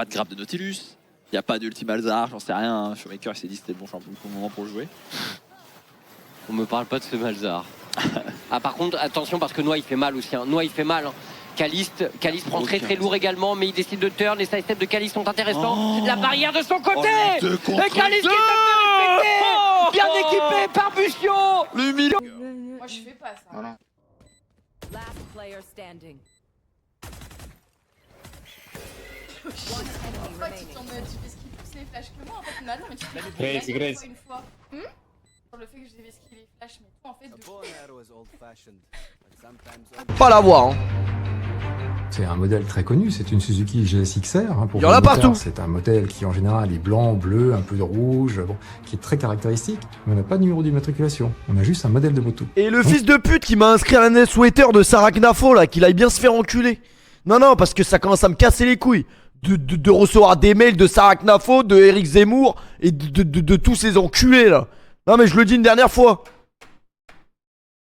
Pas de grappe de Nautilus, il n'y a pas d'Ultime Alzar, j'en sais rien. Hein. Showmaker il s'est dit c'était le bon moment pour le jouer. On me parle pas de ce Malzahar. Ah par contre attention parce que Noah il fait mal aussi. Hein. Noah il fait mal. Hein. Caliste prend très lourd également, mais il décide de turn. Les sidesteps de Caliste sont intéressants. La barrière de son côté. Et Caliste qui se fait respecter. Bien équipé par Busio. Moi je fais pas ça. Voilà. Last player standing. En fait, tu fais ce qu'il pousse les flashs que moi. En fait, mais attends, mais tu fais Crazy, crazy. une fois. Sur le fait que j'ai esquivé les flashs, mais toi en fait. Pas la voir. Hein. C'est un modèle très connu, c'est une Suzuki GSX-R. Hein, pour il y en a partout. C'est un modèle qui en général est blanc, bleu, un peu de rouge, bon, qui est très caractéristique. Mais on n'a pas de numéro d'immatriculation, on a juste un modèle de moto. Et le fils de pute qui m'a inscrit à la sweater de Sarah Knafo là, qu'il aille bien se faire enculer. Non, parce que ça commence à me casser les couilles. De recevoir des mails de Sarah Knafo, de Eric Zemmour et de tous ces enculés là. Non mais je le dis une dernière fois.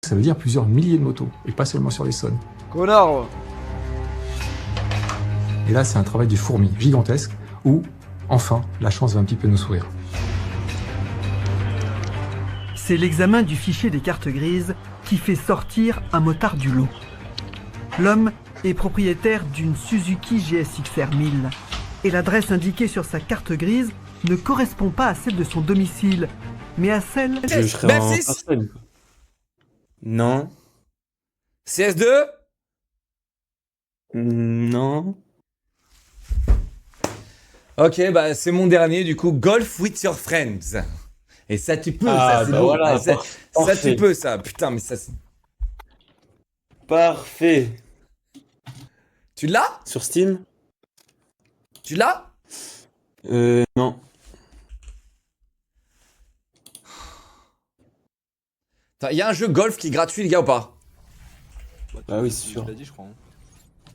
Ça veut dire plusieurs milliers de motos, et pas seulement sur les Sons. Connard. Et là, c'est un travail du fourmi gigantesque, où, enfin, la chance va un petit peu nous sourire. C'est l'examen du fichier des cartes grises qui fait sortir un motard du lot. L'homme est propriétaire d'une Suzuki GSX-R 1000 et l'adresse indiquée sur sa carte grise ne correspond pas à celle de son domicile, mais à celle... Je serai en parcelle. Non. CS2 Non. Ok, bah c'est mon dernier du coup, Golf with your friends. Et ça tu peux, ça c'est bah beau. voilà, ça parfait. tu peux ça, putain mais ça c'est... Parfait. Tu l'as? Sur Steam? Tu l'as? Non. Il y a un jeu golf qui est gratuit les gars ou pas? Bah oui, c'est sûr. Tu l'as dit je crois. Hein.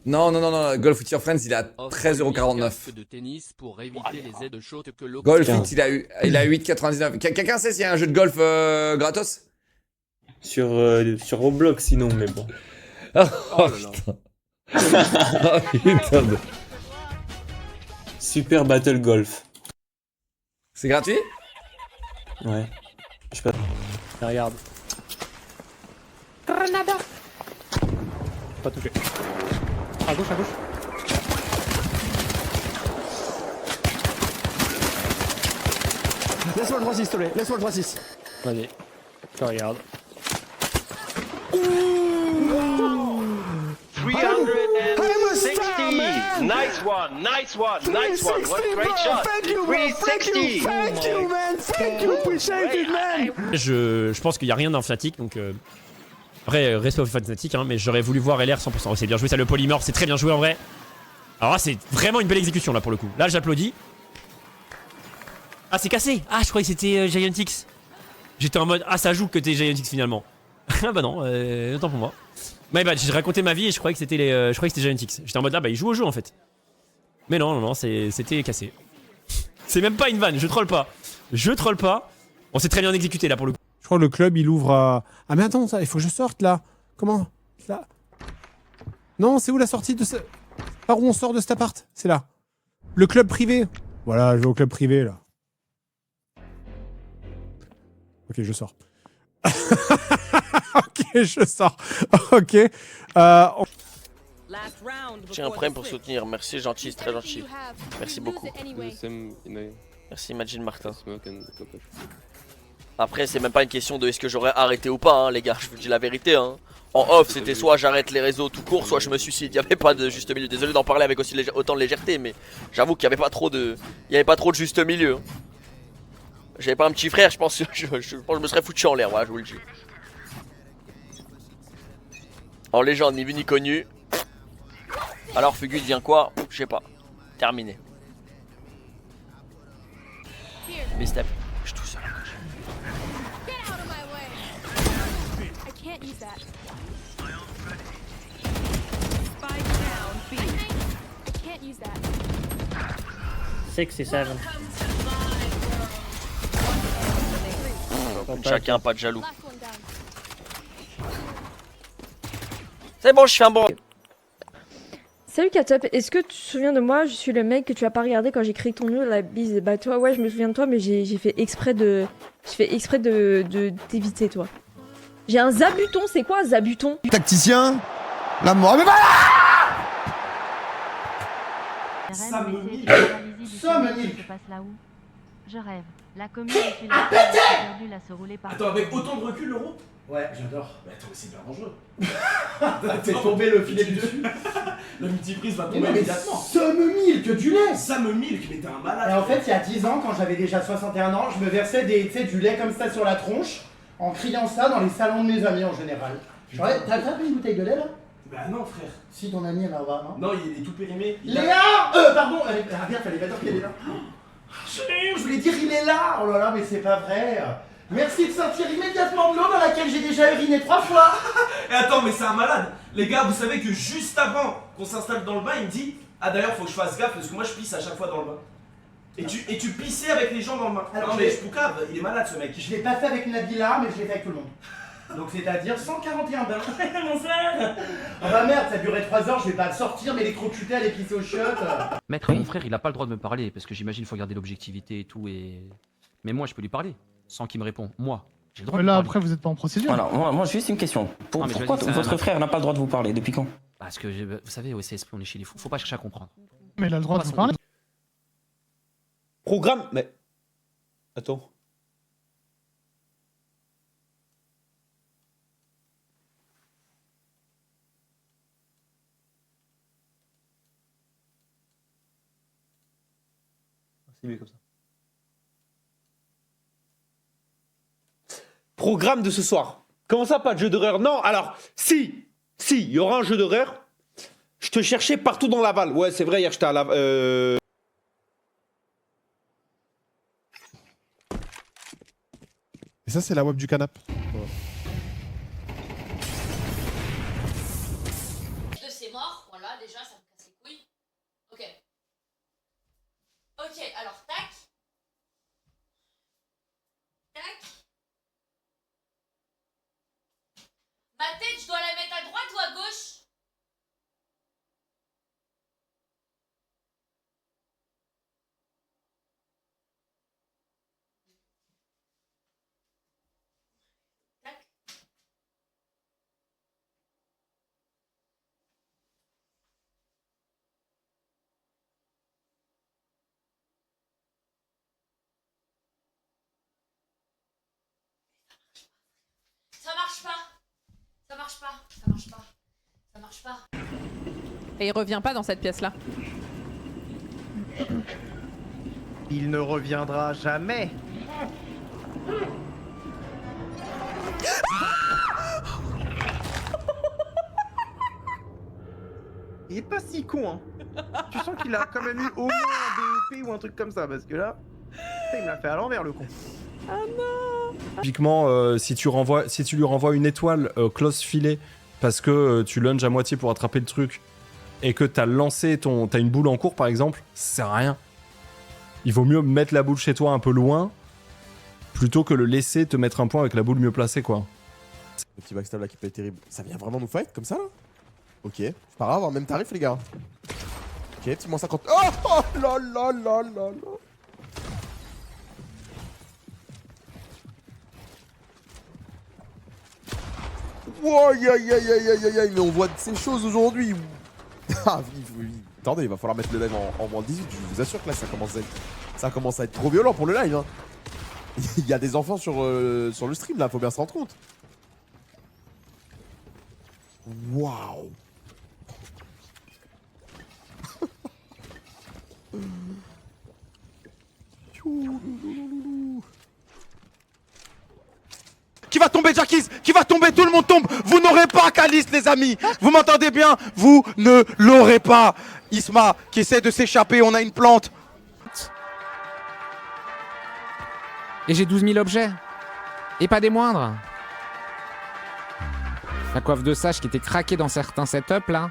Non, Golf with your friends il est à 13,49€. de tennis pour éviter les aides chaudes que l'eau. Golf It il a 8,99€. Quelqu'un sait s'il y a un jeu de golf gratos? Sur Roblox sinon, mais bon. Oh putain. Oh putain de... Super Battle Golf. C'est gratuit? Ouais. Je sais pas. Regarde. Grenada. Pas touché. À gauche, à gauche. Laisse-moi le 3-6 s'il te plaît, laisse-moi le 3-6. Vas-y. Je regarde. 360. Nice one, nice one, nice one. What a great shot. 360. Thank you man, thank you, appreciate it man. Je pense qu'il n'y a rien d'infanatique, donc... Après, respect aux fanatiques, hein, mais j'aurais voulu voir LR 100%. Oh, c'est bien joué ça, le polymorph, c'est très bien joué en vrai. Alors là, c'est vraiment une belle exécution là pour le coup. Là, j'applaudis. Ah, c'est cassé. Ah, je croyais que c'était Giantix. J'étais en mode, ah, ça joue que t'es Giantix finalement. Ah bah non, autant pour moi. My bad, j'ai raconté ma vie et je croyais que c'était Giantix. J'étais en mode, ah bah il joue au jeu en fait. Mais non, c'était cassé. C'est même pas une vanne, je troll pas. Je troll pas. On s'est très bien exécuté là pour le coup. Je crois que le club il ouvre à... Ah mais attends, ça, il faut que je sorte là. Comment? Là. Non, c'est où la sortie de ce... Par où on sort de cet appart? C'est là. Le club privé. Voilà, je vais au club privé là. Ok, je sors. Ok, je sors. Ok. J'ai un prime pour soutenir, merci gentil, c'est très gentil. Merci beaucoup. Merci Imagine Martin. Après c'est même pas une question de est-ce que j'aurais arrêté ou pas hein, les gars, je vous dis la vérité hein. En off c'était soit j'arrête les réseaux tout court, soit je me suicide, il n'y avait pas de juste milieu. Désolé d'en parler avec aussi autant de légèreté, mais j'avoue qu'il n'y avait pas trop de... juste milieu. J'avais pas un petit frère, je pense que je me serais foutu en l'air, voilà je vous le dis. En légende, ni vu ni connu. Alors Fugu devient quoi? Je sais pas. Terminé. Mistep. Je suis tout seul. Chacun, pas de jaloux. C'est bon, je fais un bon. Salut Katop, est-ce que tu te souviens de moi? Je suis le mec que tu as pas regardé quand j'ai créé ton nom, la bise. Bah toi, ouais, je me souviens de toi, mais j'ai fait exprès de... de t'éviter, toi. J'ai un zabuton, c'est quoi un zabuton? Tacticien, la mort. Mais voilà! Somnolque. Je rêve. La commune est perdue à se rouler par. Attends, avec autant de recul, l'euro? Ouais, j'adore. Mais attends, mais c'est hyper dangereux. T'es tombé le filet dessus. La multiprise va tomber immédiatement. Somnolque, du lait. Somnolque, mais t'es un malade. Et en fait, il y a 10 ans, quand j'avais déjà 61 ans, je me versais du lait comme ça sur la tronche, en criant ça dans les salons de mes amis en général. T'as pris une bouteille de lait là? Bah non, frère. Si ton ami elle va voir, non? Non, il est tout périmé. Léa pardon, bien, fallait pas dire qu'elle est là. Je voulais dire il est là. Oh là là, mais c'est pas vrai. Merci de sortir immédiatement de l'eau dans laquelle j'ai déjà uriné 3 fois. Et attends, mais c'est un malade. Les gars, vous savez que juste avant qu'on s'installe dans le bain, il me dit ah d'ailleurs faut que je fasse gaffe parce que moi je pisse à chaque fois dans le bain. Et tu pissais avec les gens dans le bain. Alors, non mais je poucave, il est malade ce mec. Je l'ai pas fait avec Nabila, mais je l'ai fait avec tout le monde. Donc c'est-à-dire 141 bains. Mon frère. Oh bah merde, ça durait 3 heures, je vais pas le sortir, mais l'électrocuter, aller pisser au chiottes. Maître, mon frère, il a pas le droit de me parler, parce que j'imagine qu'il faut garder l'objectivité et tout, et... Mais moi, je peux lui parler, sans qu'il me réponde. Moi, j'ai le droit de là, parler. après, vous êtes pas en procédure. Alors, moi juste une question. Pourquoi votre frère n'a pas le droit de vous parler? Depuis quand? Parce que, vous savez, au CSP, on est chez les fous. Faut pas chercher à comprendre. Mais il a le droit de vous parler. Programme. Mais. Attends. C'est mieux comme ça. Programme de ce soir. Comment ça, pas de jeu d'horreur? Non, alors, si, il y aura un jeu d'horreur. Je te cherchais partout dans Laval. Ouais, c'est vrai, hier j'étais à Laval. Et ça, c'est la web du canap. De c'est mort, voilà, déjà ça me casse les couilles. Ok. Ok, alors tac. Tac. Ma tête, je dois la mettre à droite ou à gauche? Ça marche pas. Ça marche pas. Ça marche pas. Ça marche pas. Et il revient pas dans cette pièce-là. Il ne reviendra jamais. Il est pas si con, hein. Tu sens qu'il a quand même eu au moins un BEP ou un truc comme ça, parce que là, il me l'a fait à l'envers, le con. Ah non. Typiquement, si tu lui renvoies une étoile close filet parce que tu lunges à moitié pour attraper le truc et que t'as une boule en cours par exemple, ça sert à rien. Il vaut mieux mettre la boule chez toi un peu loin plutôt que le laisser te mettre un point avec la boule mieux placée quoi. Le petit backstab là qui peut être terrible. Ça vient vraiment nous fight comme ça là? Ok, c'est pas grave, même tarif les gars. Ok, petit moins 50. Oh là là là là là. Wow, aïe aïe aïe aïe aïe aïe, mais on voit de ces choses aujourd'hui. Ah oui. Attendez, il va falloir mettre le live en moins 18, je vous assure que là ça commence à être trop violent pour le live hein. Il y a des enfants sur le stream là, faut bien se rendre compte. Waouh. Qui va tomber, Jackies? Qui va tomber? Tout le monde tombe. Vous n'aurez pas Caliste, les amis. Vous m'entendez bien? Vous ne l'aurez pas. Isma qui essaie de s'échapper. On a une plante. Et j'ai 12 000 objets. Et pas des moindres. La coiffe de sage qui était craquée dans certains setups là.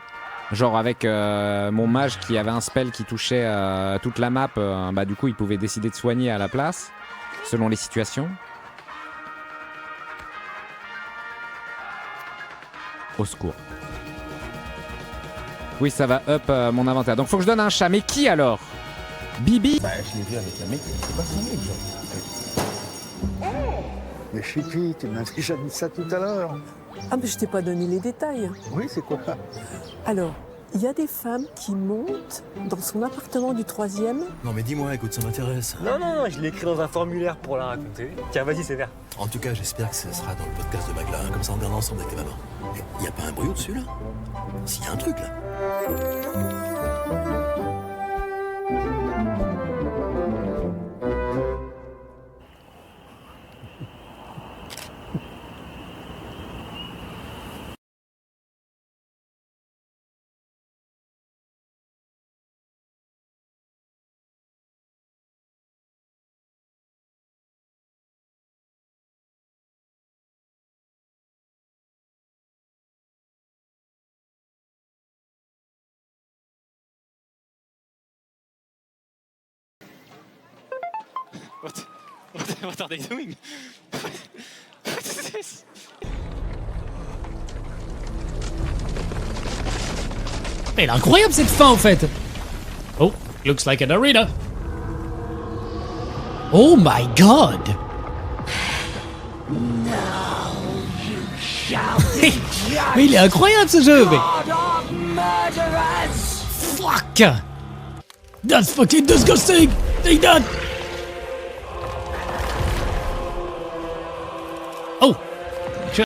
Genre avec mon mage qui avait un spell qui touchait toute la map. Bah du coup il pouvait décider de soigner à la place. Selon les situations. Au secours. Oui, ça va up mon inventaire. Donc faut que je donne un chat. Mais qui alors? Bibi? Bah, je l'ai vu avec un mec, c'est pas son mec, genre. Mais Chiqui, tu m'as déjà dit ça tout à l'heure. Ah, mais je t'ai pas donné les détails. Oui, c'est quoi? Alors, il y a des femmes qui montent dans son appartement du 3e. Non mais dis-moi, écoute, ça m'intéresse. Non, je l'ai écrit dans un formulaire pour la raconter. Tiens, vas-y, c'est vert. En tout cas, j'espère que ça sera dans le podcast de Magla, comme ça on regarde ensemble avec les mamans. Y a pas un bruit au-dessus là? S'il y a un truc là. What are they doing? What is this? Elle est incroyable cette fin en fait. Oh, looks like an arena. Oh my god. Mais il est incroyable ce jeu, mais. Fuck. That's fucking disgusting. Take that.